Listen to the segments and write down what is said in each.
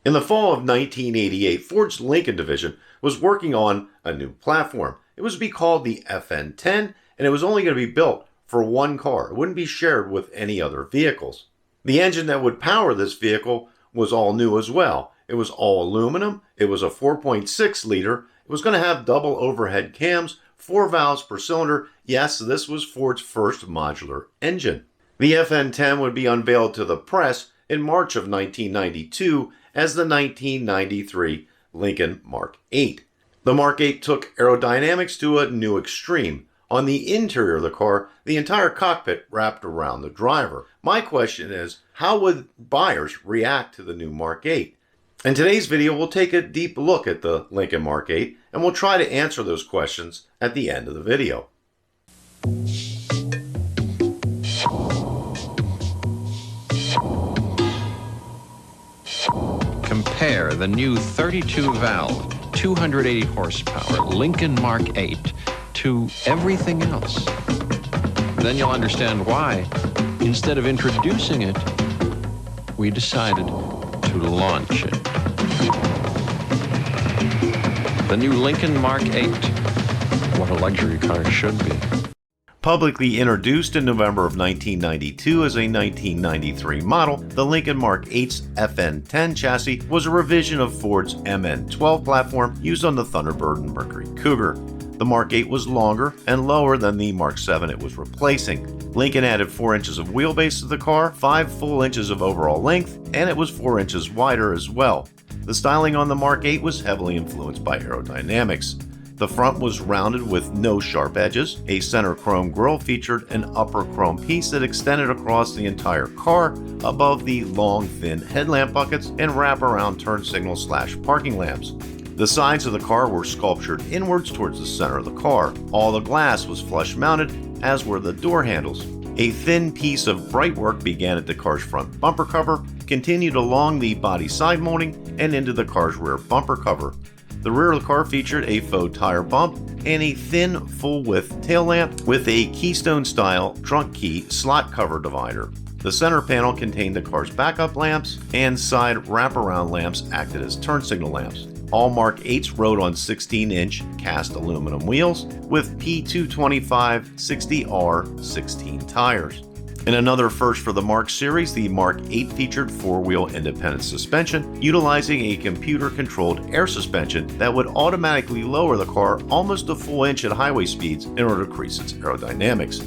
In the fall of 1988, Ford's Lincoln division was working on a new platform. It was to be called the FN10, and it was only going to be built for one car. It wouldn't be shared with any other vehicles. The engine that would power this vehicle was all new as well. It was all aluminum. It was a 4.6 liter. It was going to have double overhead cams, 4 valves per cylinder. Yes, this was Ford's first modular engine. The FN10 would be unveiled to the press in March of 1992 as the 1993 Lincoln Mark VIII. The Mark VIII took aerodynamics to a new extreme. On the interior of the car, the entire cockpit wrapped around the driver. My question is, how would buyers react to the new Mark VIII? In today's video, we'll take a deep look at the Lincoln Mark VIII, and we'll try to answer those questions at the end of the video. Compare the new 32-valve, 280 horsepower Lincoln Mark VIII to everything else. Then you'll understand why, instead of introducing it, we decided to launch it. The new Lincoln Mark VIII, what a luxury car should be. Publicly introduced in November of 1992 as a 1993 model, the Lincoln Mark VIII's FN10 chassis was a revision of Ford's MN12 platform used on the Thunderbird and Mercury Cougar. The Mark VIII was longer and lower than the Mark VII it was replacing. Lincoln added 4 inches of wheelbase to the car, 5 full inches of overall length, and it was 4 inches wider as well. The styling on the Mark VIII was heavily influenced by Aero Dynamics. The front was rounded with no sharp edges. A center chrome grille featured an upper chrome piece that extended across the entire car above the long, thin headlamp buckets and wraparound turn signal / parking lamps. The sides of the car were sculptured inwards towards the center of the car. All the glass was flush mounted, as were the door handles. A thin piece of brightwork began at the car's front bumper cover, continued along the body side molding, and into the car's rear bumper cover. The rear of the car featured a faux tire bump and a thin, full-width tail lamp with a keystone-style trunk key slot cover divider. The center panel contained the car's backup lamps, and side wraparound lamps acted as turn signal lamps. All Mark VIIIs rode on 16-inch cast aluminum wheels with P225 60R16 tires. In another first for the Mark series, the Mark VIII featured 4-wheel independent suspension, utilizing a computer-controlled air suspension that would automatically lower the car almost a full inch at highway speeds in order to increase its aerodynamics.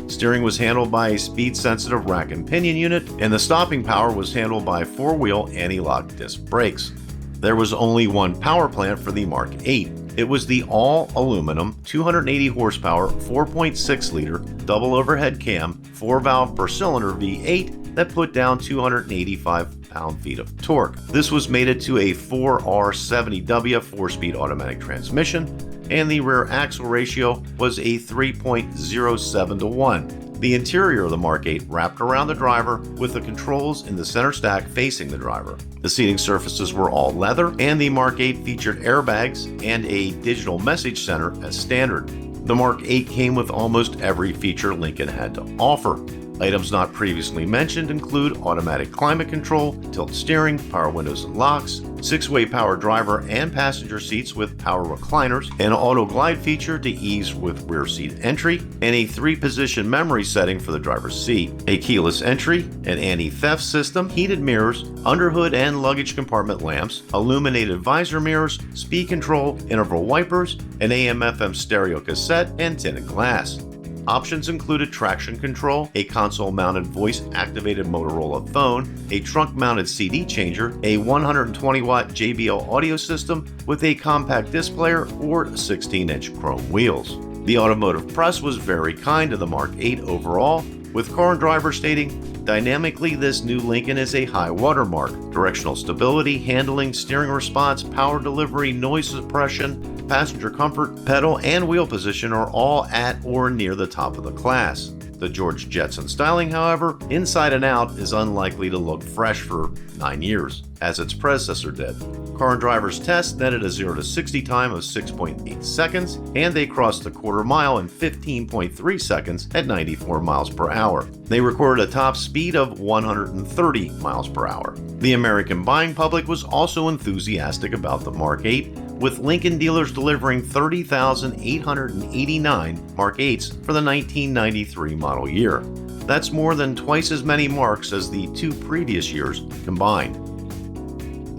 Steering was handled by a speed-sensitive rack and pinion unit, and the stopping power was handled by 4-wheel anti-lock disc brakes. There was only one power plant for the Mark VIII. It was the all-aluminum, 280 horsepower, 4.6 liter, double overhead cam, 4 valve per cylinder V8 that put down 285 pound-feet of torque. This was mated to a 4R70W 4-speed automatic transmission, and the rear axle ratio was a 3.07 to 1. The interior of the Mark VIII wrapped around the driver with the controls in the center stack facing the driver. The seating surfaces were all leather, and the Mark VIII featured airbags and a digital message center as standard. The Mark VIII came with almost every feature Lincoln had to offer. Items not previously mentioned include automatic climate control, tilt steering, power windows and locks, 6-way power driver and passenger seats with power recliners, an auto glide feature to ease with rear seat entry, and a 3-position memory setting for the driver's seat, a keyless entry, an anti-theft system, heated mirrors, underhood and luggage compartment lamps, illuminated visor mirrors, speed control, interval wipers, an AM/FM stereo cassette, and tinted glass. Options included traction control, a console-mounted voice-activated Motorola phone, a trunk-mounted CD changer, a 120-watt JBL audio system with a compact disc player, or 16-inch chrome wheels. The automotive press was very kind to the Mark VIII overall, with Car and Driver stating, "Dynamically, this new Lincoln is a high watermark. Directional stability, handling, steering response, power delivery, noise suppression, passenger comfort, pedal and wheel position are all at or near the top of the class. The George Jetson styling, however, inside and out, is unlikely to look fresh for 9 years, as its predecessor did. Car and Driver's test netted a 0 to 60 time of 6.8 seconds, and they crossed the quarter mile in 15.3 seconds at 94 miles per hour. They recorded a top speed of 130 miles per hour. The American buying public was also enthusiastic about the Mark VIII, with Lincoln dealers delivering 30,889 Mark VIIIs for the 1993 model year. That's more than twice as many marks as the 2 previous years combined.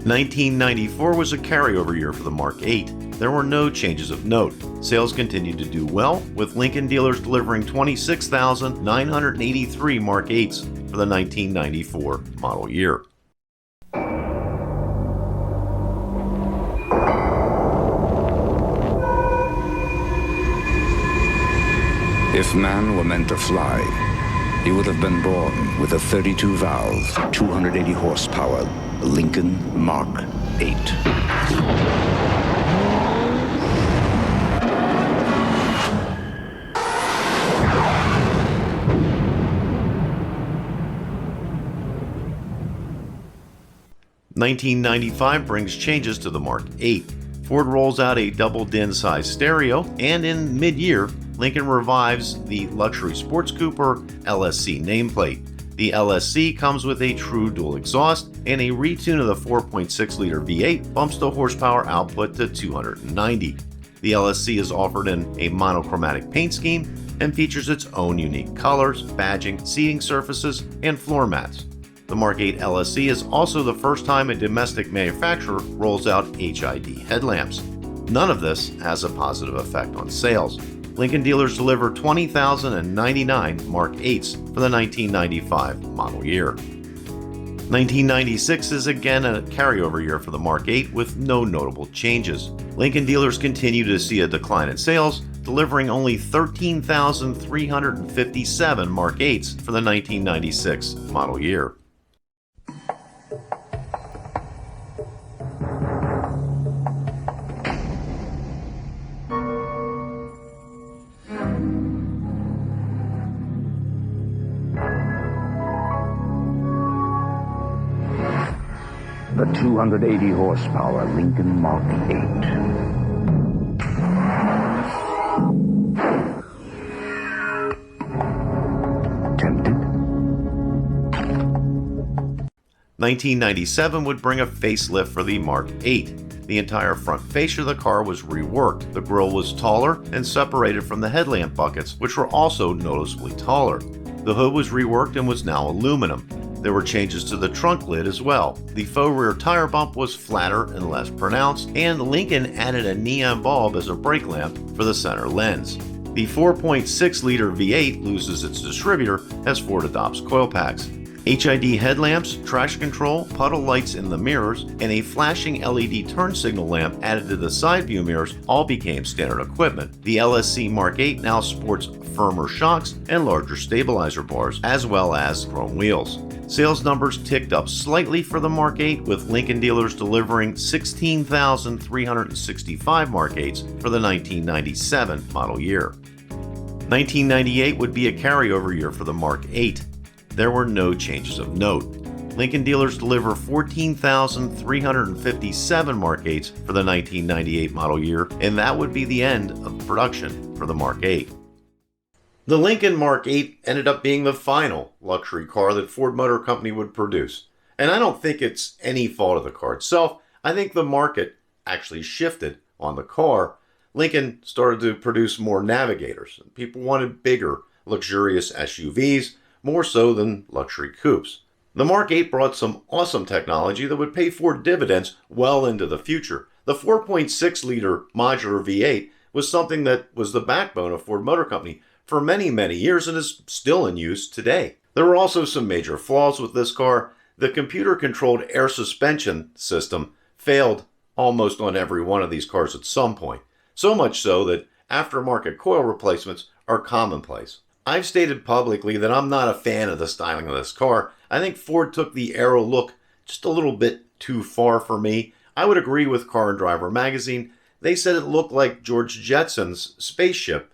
1994 was a carryover year for the Mark VIII. There were no changes of note. Sales continued to do well, with Lincoln dealers delivering 26,983 Mark VIIIs for the 1994 model year. If man were meant to fly, he would have been born with a 32-valve, 280 horsepower Lincoln Mark VIII. (1995) brings changes to the Mark VIII. Ford rolls out a double-din size stereo, and in mid-year, Lincoln revives the luxury sports coupe or LSC nameplate. The LSC comes with a true dual exhaust, and a retune of the 4.6-liter V8 bumps the horsepower output to 290. The LSC is offered in a monochromatic paint scheme and features its own unique colors, badging, seating surfaces, and floor mats. The Mark VIII LSC is also the first time a domestic manufacturer rolls out HID headlamps. None of this has a positive effect on sales. Lincoln dealers deliver 20,099 Mark VIIIs for the 1995 model year. 1996 is again a carryover year for the Mark VIII with no notable changes. Lincoln dealers continue to see a decline in sales, delivering only 13,357 Mark VIIIs for the 1996 model year. The 280 horsepower Lincoln Mark VIII. Tempted? 1997 would bring a facelift for the Mark VIII. The entire front fascia of the car was reworked. The grille was taller and separated from the headlamp buckets, which were also noticeably taller. The hood was reworked and was now aluminum. There were changes to the trunk lid as well. The faux rear tire bump was flatter and less pronounced, and Lincoln added a neon bulb as a brake lamp for the center lens. The 4.6-liter V8 loses its distributor as Ford adopts coil packs. HID headlamps, traction control, puddle lights in the mirrors, and a flashing LED turn signal lamp added to the side view mirrors all became standard equipment. The LSC Mark VIII now sports firmer shocks and larger stabilizer bars, as well as chrome wheels. Sales numbers ticked up slightly for the Mark VIII, with Lincoln dealers delivering 16,365 Mark VIIIs for the 1997 model year. 1998 would be a carryover year for the Mark VIII. There were no changes of note. Lincoln dealers deliver 14,357 Mark VIIIs for the 1998 model year, and that would be the end of production for the Mark VIII. The Lincoln Mark VIII ended up being the final luxury car that Ford Motor Company would produce. And I don't think it's any fault of the car itself. I think the market actually shifted on the car. Lincoln started to produce more Navigators. People wanted bigger, luxurious SUVs, more so than luxury coupes. The Mark VIII brought some awesome technology that would pay Ford dividends well into the future. The 4.6-liter modular V8 was something that was the backbone of Ford Motor Company for many, many years and is still in use today. There were also some major flaws with this car. The computer-controlled air suspension system failed almost on every one of these cars at some point. So much so that aftermarket coil replacements are commonplace. I've stated publicly that I'm not a fan of the styling of this car. I think Ford took the Aero look just a little bit too far for me. I would agree with Car and Driver magazine. They said it looked like George Jetson's spaceship.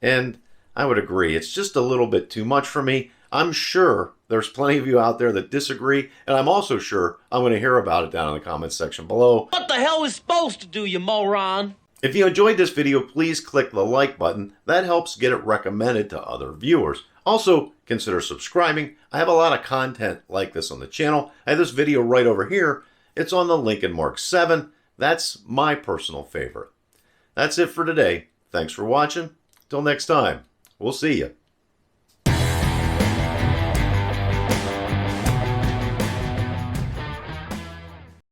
And I would agree, it's just a little bit too much for me. I'm sure there's plenty of you out there that disagree, and I'm also sure I'm going to hear about it down in the comments section below. What the hell is supposed to do, you moron? If you enjoyed this video, please click the like button. That helps get it recommended to other viewers. Also, consider subscribing. I have a lot of content like this on the channel. I have this video right over here. It's on the Lincoln Mark VII. That's my personal favorite. That's it for today. Thanks for watching. Till next time, we'll see you.